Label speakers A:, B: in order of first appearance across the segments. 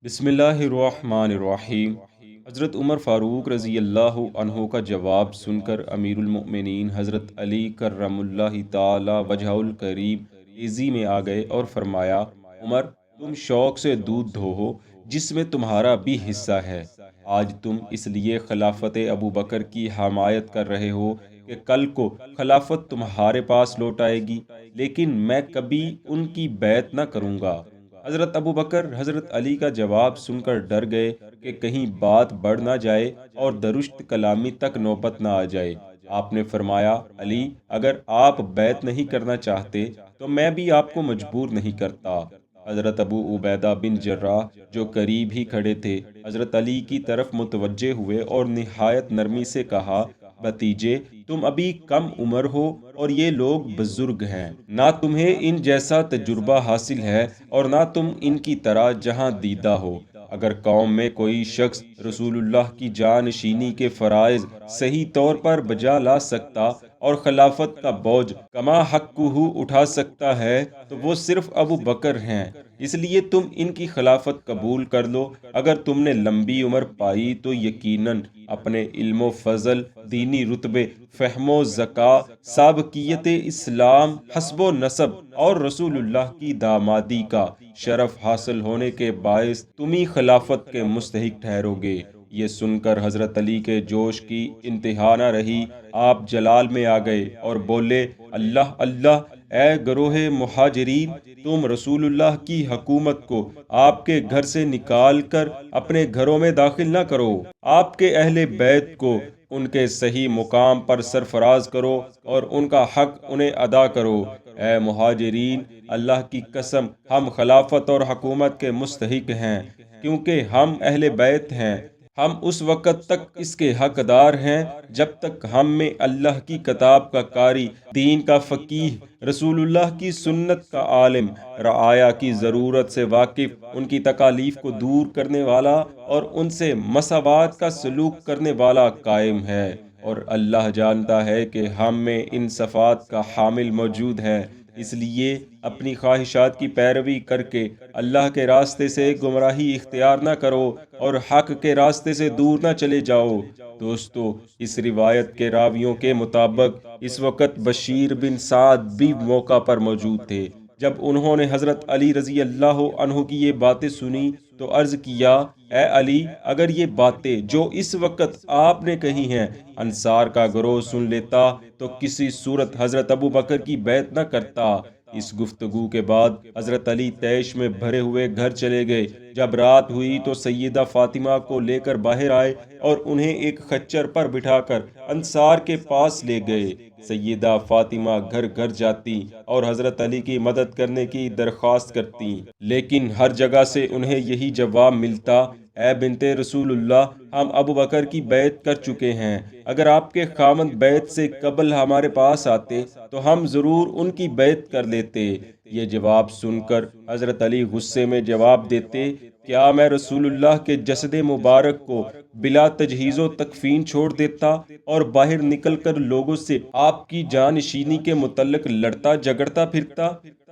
A: بسم اللہ الرحمن الرحیم۔ حضرت عمر فاروق رضی اللہ عنہ کا جواب سن کر امیر المؤمنین حضرت علی کرم اللہ تعالی وجہ الکریم تیزی میں آ گئے اور فرمایا، عمر، تم شوق سے دودھ دھو ہو جس میں تمہارا بھی حصہ ہے۔ آج تم اس لیے خلافت ابو بکر کی حمایت کر رہے ہو کہ کل کو خلافت تمہارے پاس لوٹ آئے گی، لیکن میں کبھی ان کی بیعت نہ کروں گا۔ حضرت ابو بکر حضرت علی کا جواب سن کر ڈر گئے کہ کہیں بات بڑھ نہ جائے اور درست کلامی تک نوبت نہ آ جائے۔ آپ نے فرمایا، علی، اگر آپ بیعت نہیں کرنا چاہتے تو میں بھی آپ کو مجبور نہیں کرتا۔ حضرت ابو عبیدہ بن جراح جو قریب ہی کھڑے تھے، حضرت علی کی طرف متوجہ ہوئے اور نہایت نرمی سے کہا، بھتیجے، تم ابھی کم عمر ہو اور یہ لوگ بزرگ ہیں، نہ تمہیں ان جیسا تجربہ حاصل ہے اور نہ تم ان کی طرح جہاں دیدہ ہو۔ اگر قوم میں کوئی شخص رسول اللہ کی جانشینی کے فرائض صحیح طور پر بجا لا سکتا اور خلافت کا بوجھ کما حقہ اٹھا سکتا ہے تو وہ صرف ابو بکر ہیں، اس لیے تم ان کی خلافت قبول کر لو۔ اگر تم نے لمبی عمر پائی تو یقیناً اپنے علم و فضل، دینی رتبے، فہم و ذکا، سابقیت اسلام، حسب و نسب اور رسول اللہ کی دامادی کا شرف حاصل ہونے کے باعث تم ہی خلافت کے مستحق ٹھہرو گے۔ یہ سن کر حضرت علی کے جوش کی انتہا نہ رہی۔ آپ جلال میں آ گئے اور بولے، اللہ اللہ، اے گروہ مہاجرین، تم رسول اللہ کی حکومت کو آپ کے گھر سے نکال کر اپنے گھروں میں داخل نہ کرو۔ آپ کے اہل بیت کو ان کے صحیح مقام پر سرفراز کرو اور ان کا حق انہیں ادا کرو۔ اے مہاجرین، اللہ کی قسم، ہم خلافت اور حکومت کے مستحق ہیں، کیونکہ ہم اہل بیت ہیں۔ ہم اس وقت تک اس کے حقدار ہیں جب تک ہم میں اللہ کی کتاب کا قاری، دین کا فقیہ، رسول اللہ کی سنت کا عالم، رعایا کی ضرورت سے واقف، ان کی تکالیف کو دور کرنے والا اور ان سے مساوات کا سلوک کرنے والا قائم ہے۔ اور اللہ جانتا ہے کہ ہم میں ان صفات کا حامل موجود ہے، اس لیے اپنی خواہشات کی پیروی کر کے اللہ کے راستے سے گمراہی اختیار نہ کرو اور حق کے راستے سے دور نہ چلے جاؤ۔ دوستو، اس روایت کے راویوں کے مطابق اس وقت بشیر بن سعد بھی موقع پر موجود تھے۔ جب انہوں نے حضرت علی رضی اللہ عنہ کی یہ باتیں سنی تو عرض کیا، اے علی، اگر یہ باتیں جو اس وقت آپ نے کہی ہیں انصار کا گروہ سن لیتا تو کسی صورت حضرت ابو بکر کی بیعت نہ کرتا۔ اس گفتگو کے بعد حضرت علی طیش میں بھرے ہوئے گھر چلے گئے۔ جب رات ہوئی تو سیدہ فاطمہ کو لے کر باہر آئے اور انہیں ایک خچر پر بٹھا کر انصار کے پاس لے گئے۔ سیدہ فاطمہ گھر گھر جاتی اور حضرت علی کی مدد کرنے کی درخواست کرتی، لیکن ہر جگہ سے انہیں یہی جواب ملتا، اے بنت رسول اللہ، ہم ابو بکر کی بیعت کر چکے ہیں۔ اگر آپ کے خاوند بیعت سے قبل ہمارے پاس آتے تو ہم ضرور ان کی بیعت کر لیتے۔ یہ جواب سن کر حضرت علی غصے میں جواب دیتے، کیا میں رسول اللہ کے جسد مبارک کو بلا تجہیز و تکفین چھوڑ دیتا اور باہر نکل کر لوگوں سے آپ کی جانشینی کے متعلق لڑتا جھگڑتا پھرتا؟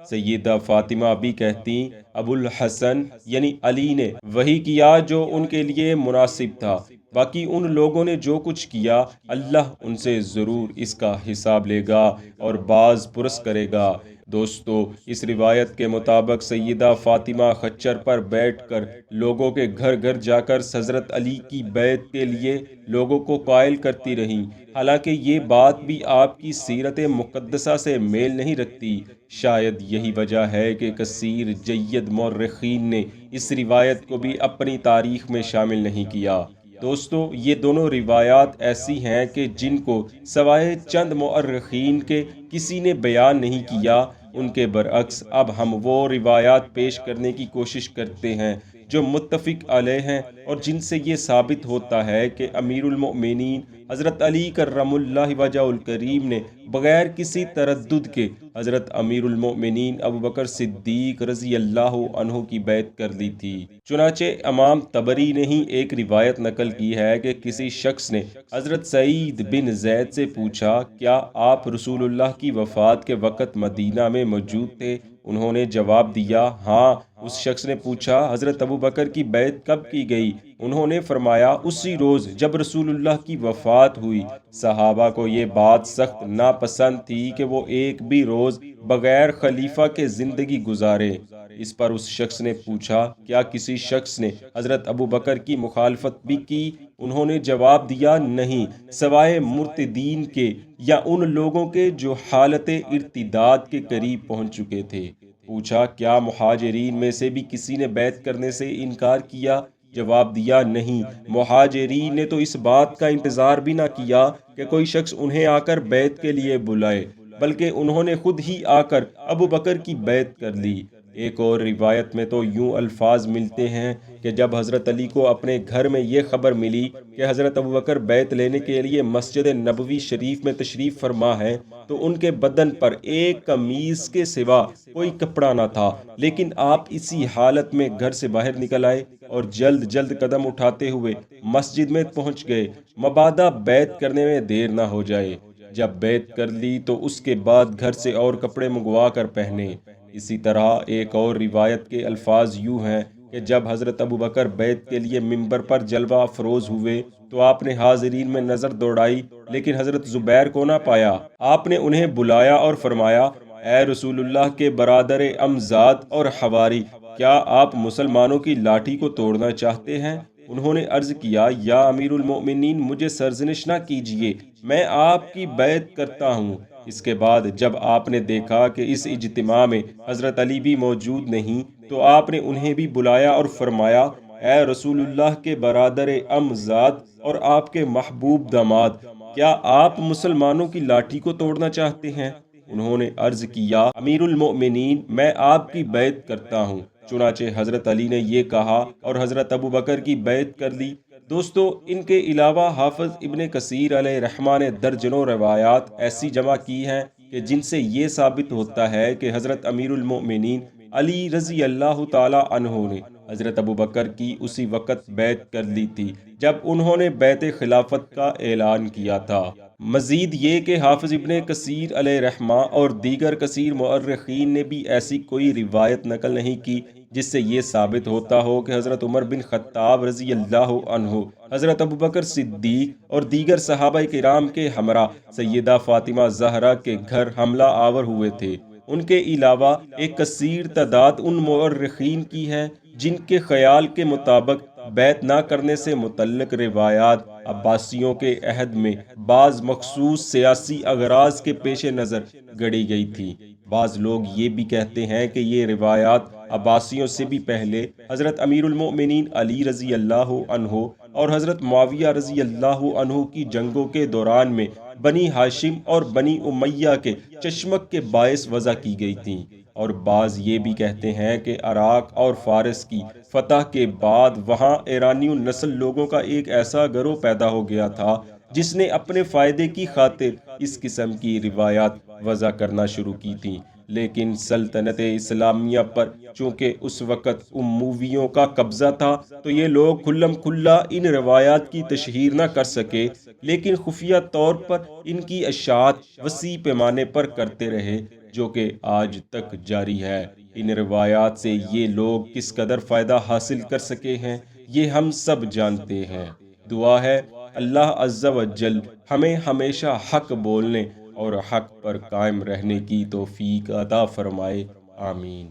A: سیدہ فاطمہ بھی کہتی، ابو الحسن یعنی علی نے وہی کیا جو ان کے لیے مناسب تھا، باقی ان لوگوں نے جو کچھ کیا اللہ ان سے ضرور اس کا حساب لے گا اور باز پرس کرے گا۔ دوستو، اس روایت کے مطابق سیدہ فاطمہ خچر پر بیٹھ کر لوگوں کے گھر گھر جا کر حضرت علی کی بیعت کے لیے لوگوں کو قائل کرتی رہیں، حالانکہ یہ بات بھی آپ کی سیرت مقدسہ سے میل نہیں رکھتی۔ شاید یہی وجہ ہے کہ کثیر جید مورخین نے اس روایت کو بھی اپنی تاریخ میں شامل نہیں کیا۔ دوستو، یہ دونوں روایات ایسی ہیں کہ جن کو سوائے چند مورخین کے کسی نے بیان نہیں کیا۔ ان کے برعکس اب ہم وہ روایات پیش کرنے کی کوشش کرتے ہیں جو متفق علیہ ہیں اور جن سے یہ ثابت ہوتا ہے کہ امیر المؤمنین حضرت علی کرم اللہ وجہ الکریم نے بغیر کسی تردد کے حضرت امیر المؤمنین ابو بکر صدیق رضی اللہ عنہ کی بیعت کر لی تھی۔ چنانچہ امام طبری نے ہی ایک روایت نقل کی ہے کہ کسی شخص نے حضرت سعید بن زید سے پوچھا، کیا آپ رسول اللہ کی وفات کے وقت مدینہ میں موجود تھے؟ انہوں نے جواب دیا، ہاں۔ اس شخص نے پوچھا، حضرت ابو بکر کی بیعت کب کی گئی؟ انہوں نے فرمایا، اسی روز جب رسول اللہ کی وفات ہوئی۔ صحابہ کو یہ بات سخت ناپسند تھی کہ وہ ایک بھی روز بغیر خلیفہ کے زندگی گزارے۔ اس پر اس شخص نے پوچھا، کیا کسی شخص نے حضرت ابو بکر کی مخالفت بھی کی؟ انہوں نے جواب دیا، نہیں، سوائے مرتدین کے یا ان لوگوں کے جو حالت ارتداد کے قریب پہنچ چکے تھے۔ پوچھا، کیا مہاجرین میں سے بھی کسی نے بیعت کرنے سے انکار کیا؟ جواب دیا، نہیں۔ مہاجرین نے تو اس بات کا انتظار بھی نہ کیا کہ کوئی شخص انہیں آ کر بیعت کے لیے بلائے، بلکہ انہوں نے خود ہی آ کر ابو بکر کی بیعت کر لی۔ ایک اور روایت میں تو یوں الفاظ ملتے ہیں کہ جب حضرت علی کو اپنے گھر میں یہ خبر ملی کہ حضرت ابو بکر بیعت لینے کے لیے مسجد نبوی شریف میں تشریف فرما ہے، تو ان کے بدن پر ایک قمیص کے سوا کوئی کپڑا نہ تھا، لیکن آپ اسی حالت میں گھر سے باہر نکل آئے اور جلد جلد قدم اٹھاتے ہوئے مسجد میں پہنچ گئے، مبادا بیعت کرنے میں دیر نہ ہو جائے۔ جب بیعت کر لی تو اس کے بعد گھر سے اور کپڑے منگوا کر پہنے۔ اسی طرح ایک اور روایت کے الفاظ یوں ہیں کہ جب حضرت ابو بکر بیعت کے لیے منبر پر جلوہ افروز ہوئے تو آپ نے حاضرین میں نظر دوڑائی، لیکن حضرت زبیر کو نہ پایا۔ آپ نے انہیں بلایا اور فرمایا، اے رسول اللہ کے برادر امزاد اور حواری، کیا آپ مسلمانوں کی لاٹھی کو توڑنا چاہتے ہیں؟ انہوں نے عرض کیا، یا امیر المؤمنین، مجھے سرزنش نہ کیجیے، میں آپ کی بیعت کرتا ہوں۔ اس کے بعد جب آپ نے دیکھا کہ اس اجتماع میں حضرت علی بھی موجود نہیں، تو آپ نے انہیں بھی بلایا اور فرمایا، اے رسول اللہ کے برادر امزاد اور آپ کے محبوب داماد، کیا آپ مسلمانوں کی لاٹھی کو توڑنا چاہتے ہیں؟ انہوں نے عرض کیا، امیر المؤمنین، میں آپ کی بیعت کرتا ہوں۔ چنانچہ حضرت علی نے یہ کہا اور حضرت ابو بکر کی بیعت کر لی۔ دوستو، ان کے علاوہ حافظ ابن کثیر علیہ رحمہ نے درجنوں روایات ایسی جمع کی ہیں کہ جن سے یہ ثابت ہوتا ہے کہ حضرت امیر المؤمنین علی رضی اللہ تعالی عنہ نے حضرت ابو بکر کی اسی وقت بیعت کر لی تھی جب انہوں نے بیعت خلافت کا اعلان کیا تھا۔ مزید یہ کہ حافظ ابن کثیر علیہ رحمہ اور دیگر کثیر مؤرخین نے بھی ایسی کوئی روایت نقل نہیں کی جس سے یہ ثابت ہوتا ہو کہ حضرت عمر بن خطاب رضی اللہ عنہ حضرت ابو بکر صدیق اور دیگر صحابہ کرام کے ہمراہ سیدہ فاطمہ زہرا کے گھر حملہ آور ہوئے تھے۔ ان کے علاوہ ایک کثیر تعداد ان مؤرخین کی ہے جن کے خیال کے مطابق بیعت نہ کرنے سے متعلق روایات عباسیوں کے عہد میں بعض مخصوص سیاسی اغراض کے پیش نظر گڑھی گئی تھی۔ بعض لوگ یہ بھی کہتے ہیں کہ یہ روایات عباسیوں سے بھی پہلے حضرت امیر المؤمنین علی رضی اللہ عنہ اور حضرت معاویہ رضی اللہ عنہ کی جنگوں کے دوران میں بنی ہاشم اور بنی امیہ کے چشمک کے باعث وضع کی گئی تھیں، اور بعض یہ بھی کہتے ہیں کہ عراق اور فارس کی فتح کے بعد وہاں ایرانی نسل لوگوں کا ایک ایسا گروہ پیدا ہو گیا تھا جس نے اپنے فائدے کی خاطر اس قسم کی روایات وضع کرنا شروع کی تھیں، لیکن سلطنت اسلامیہ پر چونکہ اس وقت امویوں کا قبضہ تھا تو یہ لوگ کھلم کھلا ان روایات کی تشہیر نہ کر سکے، لیکن خفیہ طور پر ان کی اشاعت وسیع پیمانے پر کرتے رہے، جو کہ آج تک جاری ہے۔ ان روایات سے یہ لوگ کس قدر فائدہ حاصل کر سکے ہیں یہ ہم سب جانتے ہیں۔ دعا ہے اللہ عز و جل ہمیں ہمیشہ حق بولنے اور حق پر قائم رہنے کی توفیق عطا فرمائے، آمین۔